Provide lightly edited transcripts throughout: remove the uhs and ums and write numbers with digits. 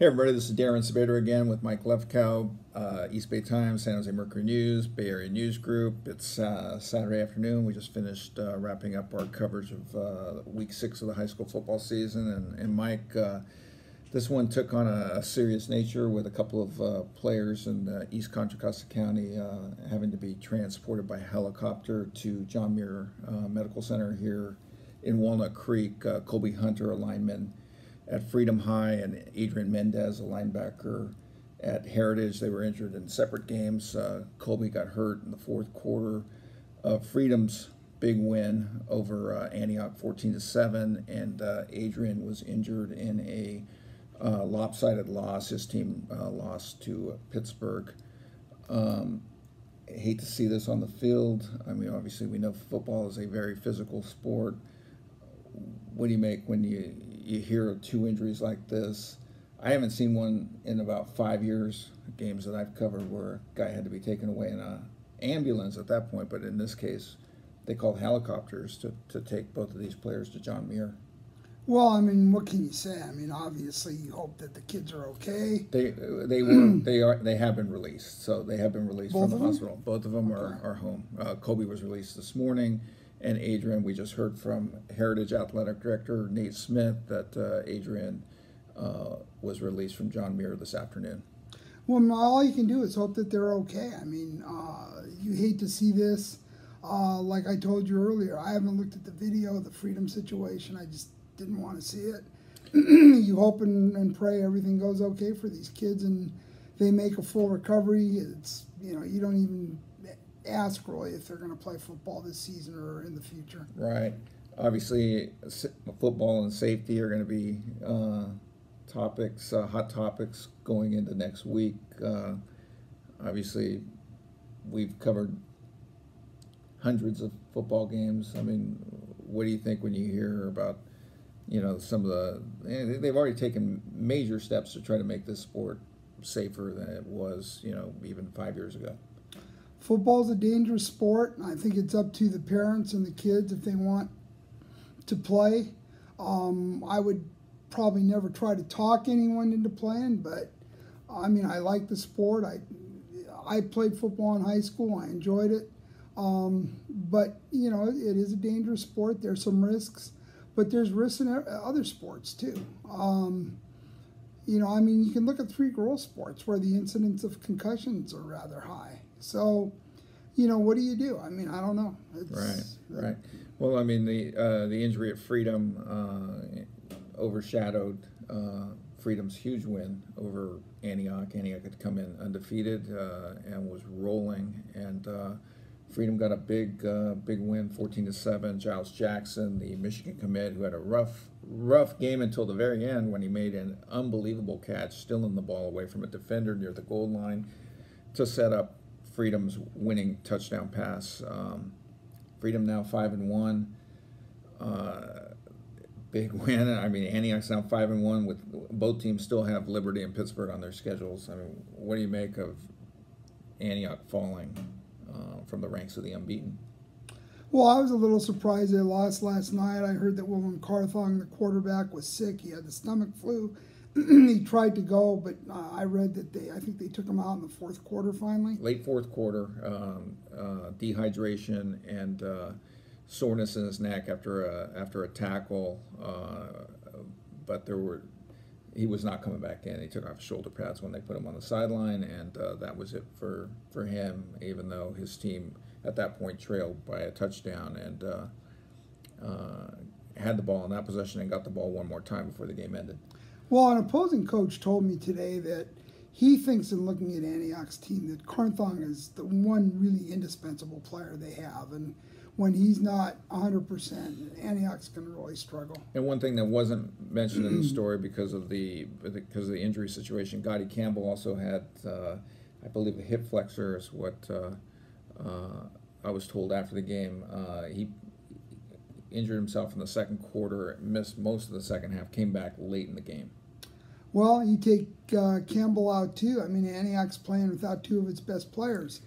Hey everybody, this is Darren Sabater again with Mike Lefkow, East Bay Times, San Jose Mercury News, Bay Area News Group. It's Saturday afternoon. We just finished wrapping up our coverage of week 6 of the high school football season. And Mike, this one took on a serious nature with a couple of players in East Contra Costa County having to be transported by helicopter to John Muir Medical Center here in Walnut Creek. Colby Hunter, a lineman at Freedom High, and Adrian Mendez, a linebacker at Heritage. They were injured in separate games. Colby got hurt in the fourth quarter. Freedom's big win over Antioch 14-7, and Adrian was injured in a lopsided loss. His team lost to Pittsburgh. Hate to see this on the field. I mean, obviously we know football is a very physical sport. What do you make when you hear of 2 injuries like this? I haven't seen one in about 5 years, games that I've covered, where a guy had to be taken away in an ambulance at that point. But in this case, they called helicopters to take both of these players to John Muir. Well, I mean, what can you say? I mean, obviously, you hope that the kids are okay. They have been released. So they have been released Both from the of them? hospital. Both of them are home. Colby was released this morning. And Adrian, we just heard from Heritage Athletic Director Nate Smith that Adrian was released from John Muir this afternoon. Well, all you can do is hope that they're okay. I mean, you hate to see this. Like I told you earlier, I haven't looked at the video of the Freedom situation. I just didn't want to see it. You hope and pray everything goes okay for these kids and they make a full recovery. It's, you don't even ask really if they're going to play football this season or in the future. Right. Obviously, football and safety are going to be hot topics going into next week. Obviously, we've covered hundreds of football games. I mean, what do you think when you hear about, some of they've already taken major steps to try to make this sport safer than it was, even 5 years ago. Football's a dangerous sport. I think it's up to the parents and the kids if they want to play. I would probably never try to talk anyone into playing, but I mean, I like the sport. I played football in high school. I enjoyed it. But, it is a dangerous sport. There's some risks, but there's risks in other sports too. I mean, you can look at 3 girls sports where the incidence of concussions are rather high. So, what do you do? I mean, I don't know. Right. Well, I mean, the injury at Freedom overshadowed Freedom's huge win over Antioch. Antioch had come in undefeated and was rolling, and Freedom got a big win, 14-7. Giles Jackson, the Michigan commit, who had a rough game until the very end when he made an unbelievable catch, stealing the ball away from a defender near the goal line to set up Freedom's winning touchdown pass. Freedom now 5-1. Big win. I mean, Antioch's now 5-1. With both teams still have Liberty and Pittsburgh on their schedules. I mean, what do you make of Antioch falling from the ranks of the unbeaten? Well, I was a little surprised they lost last night. I heard that William Carthong, the quarterback, was sick. He had the stomach flu. He tried to go, but I read that I think they took him out in the fourth quarter finally. Late fourth quarter, dehydration and soreness in his neck after a tackle, but he was not coming back in. He took off his shoulder pads when they put him on the sideline, and that was it for him, even though his team at that point trailed by a touchdown and had the ball in that possession and got the ball one more time before the game ended. Well, an opposing coach told me today that he thinks in looking at Antioch's team that Carthong is the one really indispensable player they have. And when he's not 100%, Antioch's going to really struggle. And one thing that wasn't mentioned in the story because of the injury situation, Gotti Campbell also had, I believe, a hip flexor is what I was told after the game. He injured himself in the second quarter, missed most of the second half, came back late in the game. Well, you take Campbell out too. I mean, Antioch's playing without 2 of its best players.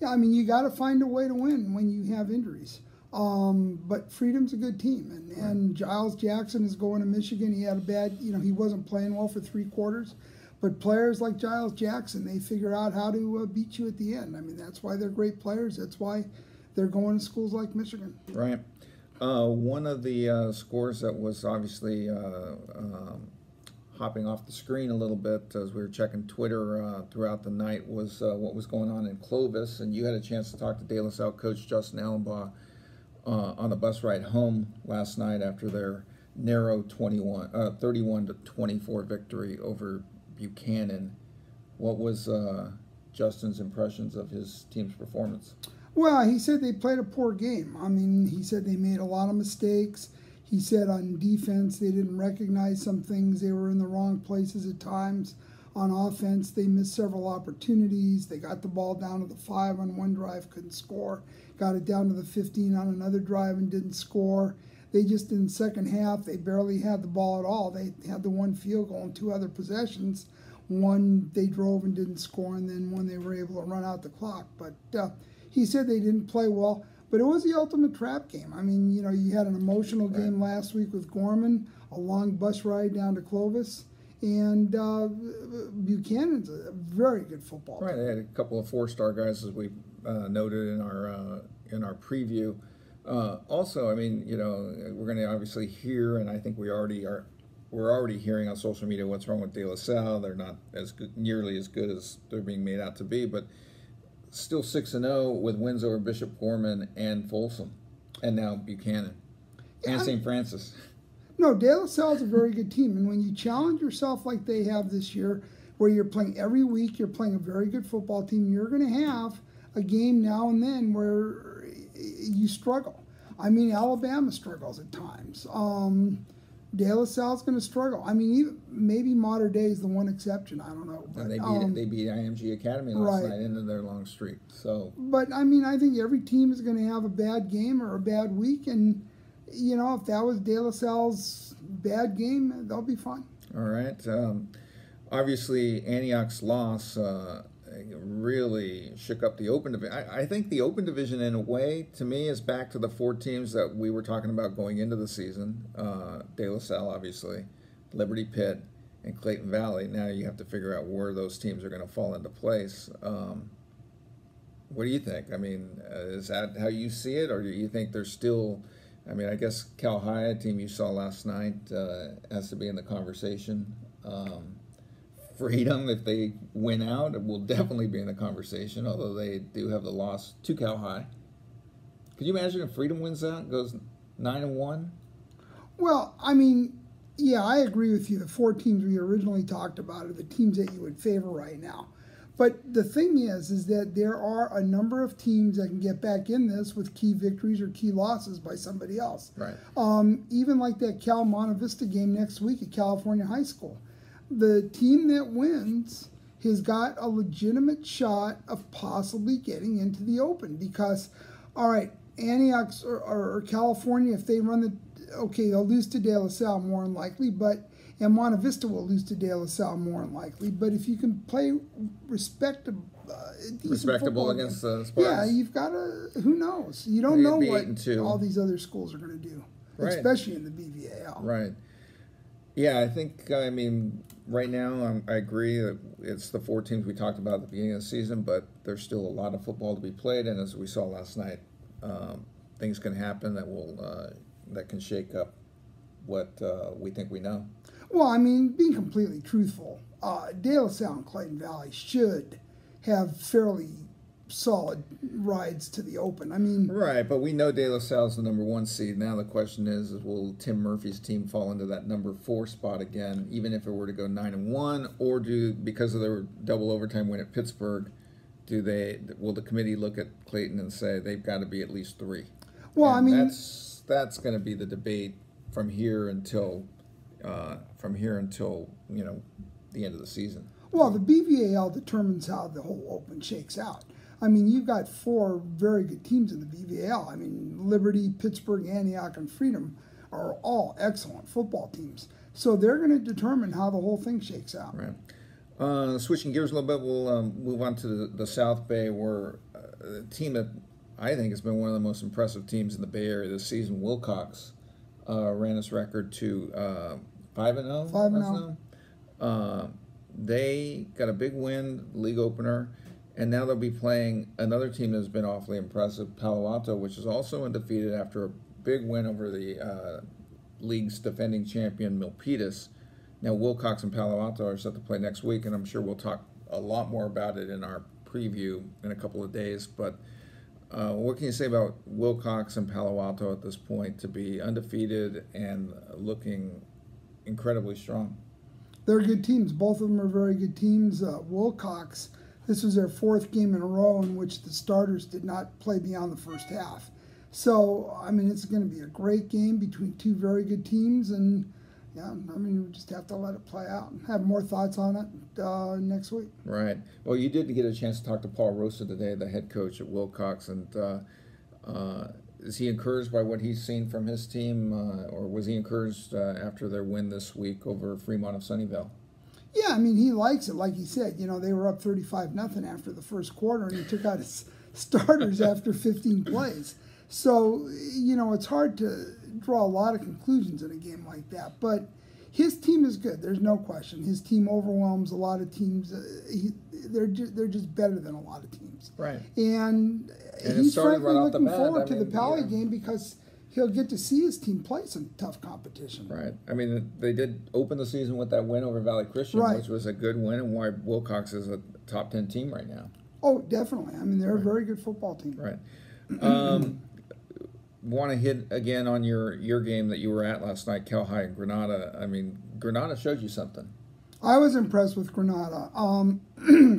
Yeah, I mean, you got to find a way to win when you have injuries. But Freedom's a good team, and Giles Jackson is going to Michigan. He had a bad, he wasn't playing well for 3 quarters, But players like Giles Jackson, they figure out how to beat you at the end. I mean, that's why they're great players. That's why they're going to schools like Michigan. Right. One of the scores that was obviously hopping off the screen a little bit as we were checking Twitter throughout the night was what was going on in Clovis. And you had a chance to talk to De La Salle coach Justin Allenbaugh on the bus ride home last night after their narrow 31-24 victory over Buchanan. What was Justin's impressions of his team's performance? Well, he said they played a poor game. I mean, he said they made a lot of mistakes. He said on defense they didn't recognize some things. They were in the wrong places at times. On offense, they missed several opportunities. They got the ball down to the 5 on one drive, couldn't score. Got it down to the 15 on another drive and didn't score. They just, in the second half, they barely had the ball at all. They had the one field goal and 2 other possessions. One they drove and didn't score, and then one they were able to run out the clock. But he said they didn't play well, but it was the ultimate trap game. I mean, you know, you had an emotional game last week with Gorman, a long bus ride down to Clovis, and Buchanan's a very good football team. Right, they had a couple of 4-star guys, as we noted in our preview. Also, I mean, you know, we're going to obviously hear, and I think we're already hearing on social media what's wrong with De La Salle. They're not as good, nearly as good as they're being made out to be, but still 6-0 with wins over Bishop Gorman and Folsom, and now Buchanan and St. Francis. No, De La Salle is a very good team, and when you challenge yourself like they have this year, where you're playing every week, you're playing a very good football team, you're going to have a game now and then where you struggle. I mean, Alabama struggles at times. De La Salle's going to struggle. I mean, even, maybe Mater Dei is the one exception. I don't know. But, and they beat IMG Academy last night into their long streak. So, but I mean, I think every team is going to have a bad game or a bad week, and you know, if that was De La Salle's bad game, they'll be fine. All right. Obviously, Antioch's loss really shook up the Open Division. I think the Open Division, in a way, to me, is back to the 4 teams that we were talking about going into the season. De La Salle, obviously, Liberty Pitt, and Clayton Valley. Now you have to figure out where those teams are going to fall into place. What do you think? I mean, is that how you see it, or do you think there's still... I mean, I guess Cal High, a team you saw last night, has to be in the conversation. Freedom, if they win out, it will definitely be in the conversation, although they do have the loss to Cal High. Could you imagine if Freedom wins out, goes 9-1? Well, I mean, yeah, I agree with you. The 4 teams we originally talked about are the teams that you would favor right now. But the thing is that there are a number of teams that can get back in this with key victories or key losses by somebody else. Right. Even like that Cal Monte Vista game next week at California High School. The team that wins has got a legitimate shot of possibly getting into the Open because, all right, Antioch or California, if they run they'll lose to De La Salle more than likely, and Monte Vista will lose to De La Salle more than likely. But if you can play respectable against the Spartans, yeah, you've got to. Who knows? You don't know what all these other schools are going to do, right, especially in the BVAL. Right. Yeah, I think. I mean, right now, I agree that it's the 4 teams we talked about at the beginning of the season, but there's still a lot of football to be played, and as we saw last night, things can happen that can shake up what we think we know. Well, I mean, being completely truthful, De La Salle and Clayton Valley should have fairly solid rides to the Open. I mean, right, but we know De La Salle's the number 1 seed. Now the question is will Tim Murphy's team fall into that number 4 spot again, even if it were to go 9-1, or because of their double overtime win at Pittsburgh, will the committee look at Clayton and say they've got to be at least 3? Well, and I mean, that's going to be the debate from here until you know, the end of the season. Well, the BVAL determines how the whole Open shakes out. I mean, you've got 4 very good teams in the BVAL. I mean, Liberty, Pittsburgh, Antioch, and Freedom are all excellent football teams. So they're going to determine how the whole thing shakes out. Right. Switching gears a little bit, we'll move on to the South Bay, where a team that I think has been one of the most impressive teams in the Bay Area this season, Wilcox, ran its record to 5-0. 5-0. they got a big win, league opener, and now they'll be playing another team that's been awfully impressive, Palo Alto, which is also undefeated after a big win over the league's defending champion, Milpitas. Now, Wilcox and Palo Alto are set to play next week, and I'm sure we'll talk a lot more about it in our preview in a couple of days. But what can you say about Wilcox and Palo Alto at this point to be undefeated and looking incredibly strong? They're good teams. Both of them are very good teams. Wilcox, this was their fourth game in a row in which the starters did not play beyond the first half. So, I mean, it's going to be a great game between two very good teams, and yeah, I mean, we just have to let it play out and have more thoughts on it next week. Right. Well, you did get a chance to talk to Paul Rosa today, the head coach at Wilcox, and is he encouraged by what he's seen from his team, or was he encouraged after their win this week over Fremont of Sunnyvale? Yeah, I mean, he likes it. Like he said, you know, they were up 35-0 after the first quarter, and he took out his starters after 15 plays. So, you know, it's hard to draw a lot of conclusions in a game like that. But his team is good. There's no question. His team overwhelms a lot of teams. They're just better than a lot of teams. Right. And he's frankly looking forward to the Pally yeah. game because he'll get to see his team play some tough competition. Right. I mean, they did open the season with that win over Valley Christian, right, which was a good win, and why Wilcox is a top 10 team right now. Oh, definitely. I mean, they're a very good football team. Right. Want to hit again on your game that you were at last night, Cal High and Granada. I mean, Granada showed you something. I was impressed with Granada.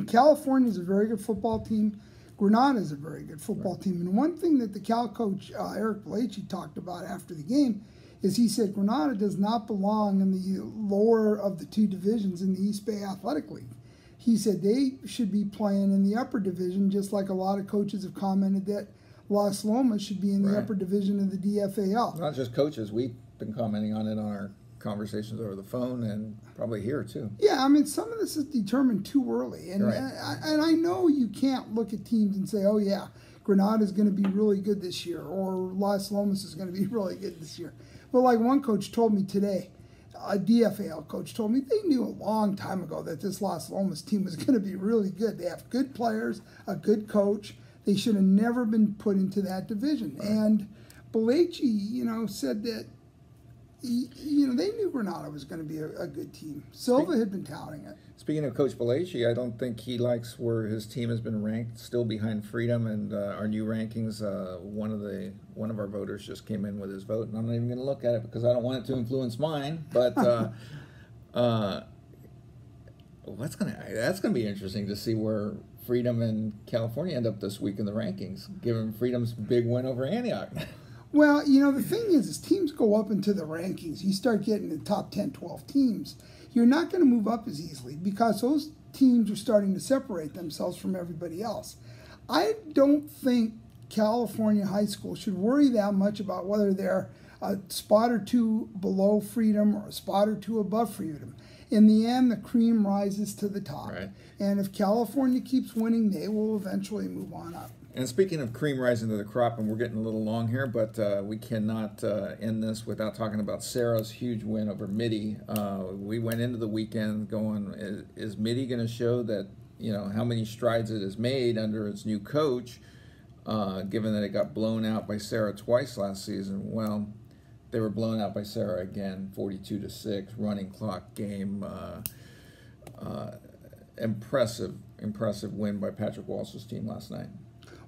California is a very good football team. Granada is a very good football team. And one thing that the Cal coach, Eric Belleci, talked about after the game is he said Granada does not belong in the lower of the two divisions in the East Bay Athletic League. He said they should be playing in the upper division, just like a lot of coaches have commented that Las Lomas should be in the upper division of the DFAL. Not just coaches. We've been commenting on it on our conversations over the phone and probably here too. Yeah, I mean, some of this is determined too early. And, and I know you can't look at teams and say, oh, yeah, Granada is going to be really good this year or Las Lomas is going to be really good this year. But like one coach told me today, a DFAL coach told me they knew a long time ago that this Las Lomas team was going to be really good. They have good players, a good coach. They should have never been put into that division. Right. And Belleci, you know, said that, you know, they knew Granada was going to be a good team. Silva had been touting it. Speaking of Coach Belleci, I don't think he likes where his team has been ranked, still behind Freedom and our new rankings. One of our voters just came in with his vote, and I'm not even going to look at it because I don't want it to influence mine. But that's gonna be interesting to see where Freedom and California end up this week in the rankings, given Freedom's big win over Antioch. Well, you know, the thing is teams go up into the rankings. You start getting the top 10, 12 teams. You're not going to move up as easily because those teams are starting to separate themselves from everybody else. I don't think California high school should worry that much about whether they're a spot or two below Freedom or a spot or two above Freedom. In the end, the cream rises to the top. Right. And if California keeps winning, they will eventually move on up. And speaking of cream rising to the crop, and we're getting a little long here, but we cannot end this without talking about Sarah's huge win over Mitty. We went into the weekend going, is Mitty going to show that, you know, how many strides it has made under its new coach, given that it got blown out by Sarah twice last season? Well, they were blown out by Sarah again, 42-6, running clock game. Impressive win by Patrick Walsh's team last night.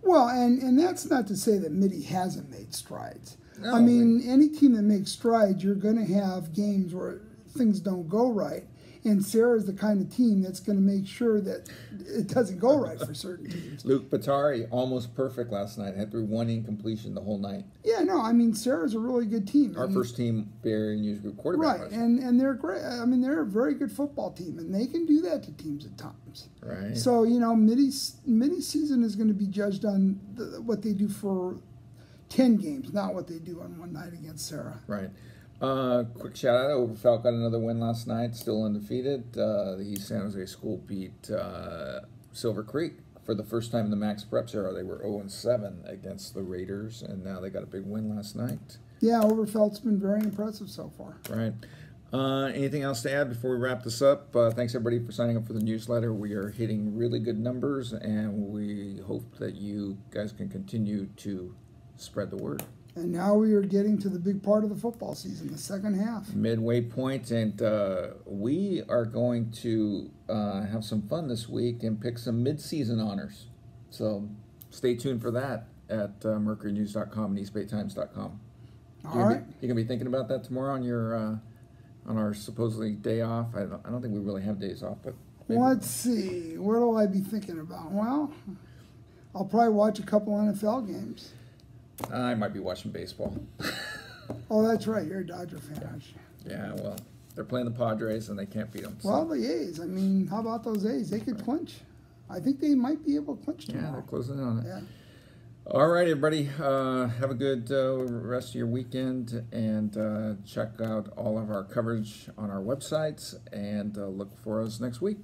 Well, and that's not to say that Mitty hasn't made strides. No, I mean, any team that makes strides, you're going to have games where things don't go right. And Sarah's the kind of team that's going to make sure that it doesn't go right for certain teams. Luke Batari, almost perfect last night. Had through one incompletion the whole night. Yeah, no, I mean, Sarah's a really good team. Our first team Bay Area News Group quarterback. Right, and they're great. I mean, they're a very good football team, and they can do that to teams at times. Right. So, you know, Mitty's season is going to be judged on what they do for 10 games, not what they do on one night against Sarah. Right. Quick shout out, Overfelt got another win last night, still undefeated. The East San Jose School beat Silver Creek for the first time in the Max Preps era. They were 0-7 against the Raiders, and now they got a big win last night. Yeah, Overfelt's been very impressive so far. Right. Anything else to add before we wrap this up? Thanks everybody for signing up for the newsletter. We are hitting really good numbers, and we hope that you guys can continue to spread the word. And now we are getting to the big part of the football season, the second half. Midway point, and we are going to have some fun this week and pick some mid-season honors. So stay tuned for that at mercurynews.com and eastbaytimes.com. All right. You gonna be thinking about that tomorrow on your on our supposedly day off? I don't think we really have days off, but maybe. Let's see. What will I be thinking about? Well, I'll probably watch a couple NFL games. I might be watching baseball. Oh, that's right. You're a Dodger fan, aren't you? Yeah, well, they're playing the Padres and they can't beat them. So. Well, the A's. I mean, how about those A's? They could clinch. I think they might be able to clinch tomorrow. Yeah, they're closing in on it. Yeah. All right, everybody. Have a good rest of your weekend, and check out all of our coverage on our websites, and look for us next week.